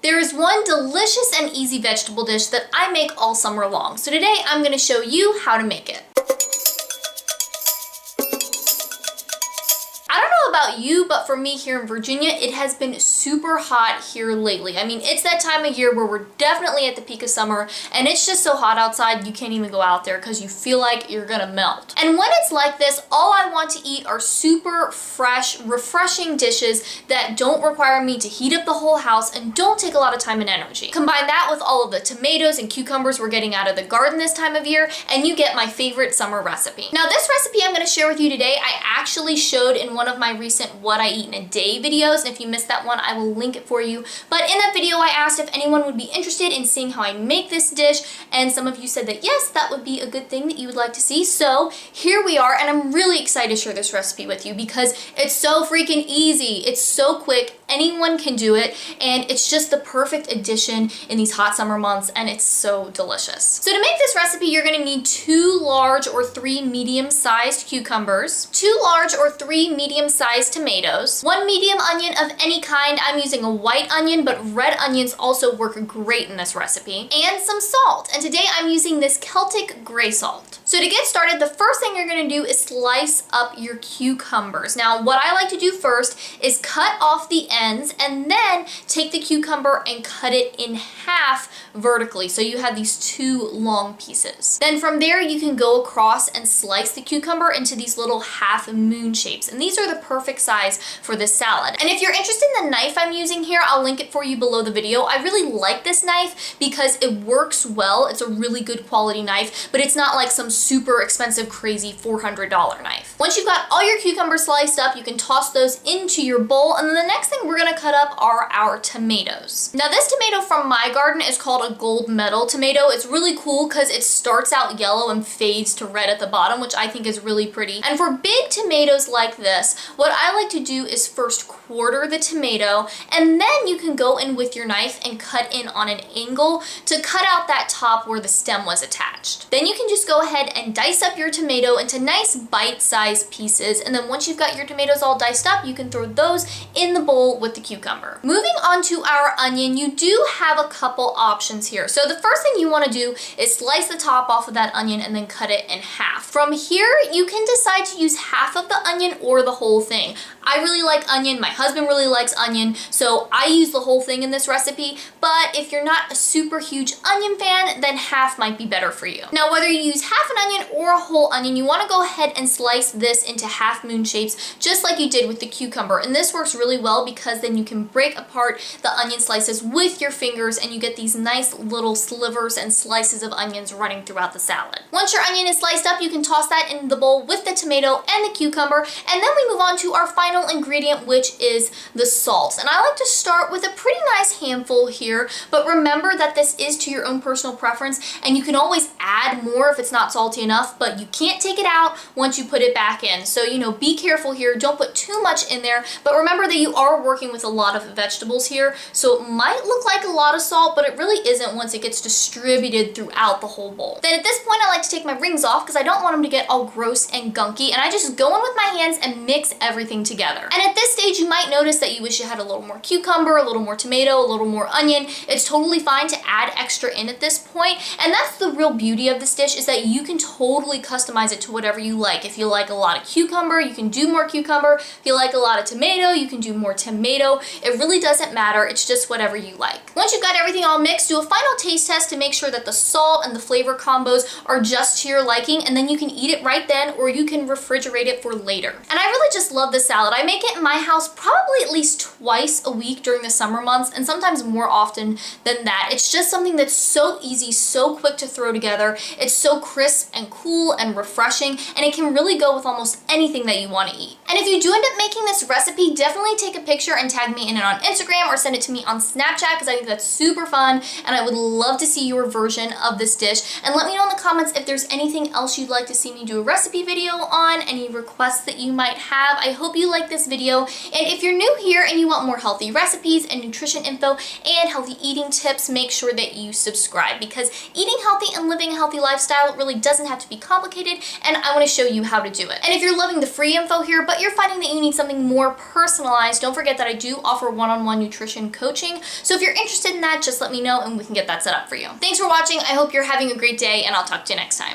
There is one delicious and easy vegetable dish that I make all summer long. So today I'm going to show you how to make it. I don't know about you, but for me here in Virginia, it has been super hot here lately. I mean, it's that time of year where we're definitely at the peak of summer, and it's just so hot outside you can't even go out there because you feel like you're gonna melt. And when it's like this, all I want to eat are super fresh, refreshing dishes that don't require me to heat up the whole house and don't take a lot of time and energy. Combine that with all of the tomatoes and cucumbers we're getting out of the garden this time of year, and you get my favorite summer recipe. Now, this recipe I'm gonna share with you today, I actually showed in one of my recent What I Eat in a Day videos, and if you missed that one, I will link it for you. But in that video, I asked if anyone would be interested in seeing how I make this dish, and some of you said that yes, that would be a good thing that you would like to see. So here we are, and I'm really excited to share this recipe with you because it's so freaking easy. It's so quick, anyone can do it, and it's just the perfect addition in these hot summer months, and it's so delicious. So to make this recipe, you're gonna need 2 large or 3 medium-sized cucumbers, 2 large or 3 medium-sized tomatoes, 1 medium onion of any kind. I'm using a white onion, but red onions also work great in this recipe, and some salt. And today I'm using this Celtic gray salt. So to get started, the first thing you're gonna do is slice up your cucumbers. Now, what I like to do first is cut off the ends and then take the cucumber and cut it in half vertically, so you have these 2 long pieces. Then from there, you can go across and slice the cucumber into these little half moon shapes, and these are the perfect size for this salad. And if you're interested in the knife I'm using here, I'll link it for you below the video. I really like this knife because it works well. It's a really good quality knife, but it's not like some super expensive, crazy $400 knife. Once you've got all your cucumbers sliced up, you can toss those into your bowl, and then the next thing we're gonna cut up are our tomatoes. Now, this tomato from my garden is called a gold medal tomato. It's really cool because it starts out yellow and fades to red at the bottom, which I think is really pretty. And for big tomatoes like this, what I like to do is first quarter the tomato, and then you can go in with your knife and cut in on an angle to cut out that top where the stem was attached. Then you can just go ahead and dice up your tomato into nice bite-sized pieces, and then once you've got your tomatoes all diced up, you can throw those in the bowl with the cucumber. Moving on to our onion, you do have a couple options here. So the first thing you want to do is slice the top off of that onion and then cut it in half. From here, you can decide to use half of the onion or the whole thing. I really like onion, my husband really likes onion, so I use the whole thing in this recipe, but if you're not a super huge onion fan, then half might be better for you. Now, whether you use half an onion or a whole onion, you want to go ahead and slice this into half moon shapes, just like you did with the cucumber, and this works really well because then you can break apart the onion slices with your fingers and you get these nice little slivers and slices of onions running throughout the salad. Once your onion is sliced up, you can toss that in the bowl with the tomato and the cucumber, and then we move on to our final ingredient, which is the salt. And I like to start with a pretty nice handful here, but remember that this is to your own personal preference, and you can always add more if it's not salty enough, but you can't take it out once you put it back in. So, you know, be careful here. Don't put too much in there, but remember that you are working with a lot of vegetables here, so it might look like a lot of salt, but it really isn't once it gets distributed throughout the whole bowl. Then at this point, I like to take my rings off because I don't want them to get all gross and gunky, and I just go in with my hands and mix everything together. And at this stage, you might notice that you wish you had a little more cucumber, a little more tomato, a little more onion. It's totally fine to add extra in at this point, and that's the real beauty of this dish, is that you can totally customize it to whatever you like. If you like a lot of cucumber, you can do more cucumber. If you like a lot of tomato, you can do more tomato. It really doesn't matter. It's just whatever you like. Once you've got everything all mixed, do a final taste test to make sure that the salt and the flavor combos are just to your liking, and then you can eat it right then, or you can refrigerate it for later. And I really just love this salad. I make it in my house probably at least twice a week during the summer months, and sometimes more often than that. It's just something that's so easy, so quick to throw together. It's so crisp and cool and refreshing, and it can really go with almost anything that you want to eat. And if you do end up making this recipe, definitely take a picture and tag me in it on Instagram or send it to me on Snapchat, because I think that's super fun, and I would love to see your version of this dish. And let me know in the comments if there's anything else you'd like to see me do a recipe video on, any requests that you might have. I hope you like like this video. And if you're new here and you want more healthy recipes and nutrition info and healthy eating tips, make sure that you subscribe, because eating healthy and living a healthy lifestyle really doesn't have to be complicated, and I want to show you how to do it. And if you're loving the free info here, but you're finding that you need something more personalized, don't forget that I do offer one-on-one nutrition coaching. So if you're interested in that, just let me know and we can get that set up for you. Thanks for watching. I hope you're having a great day, and I'll talk to you next time.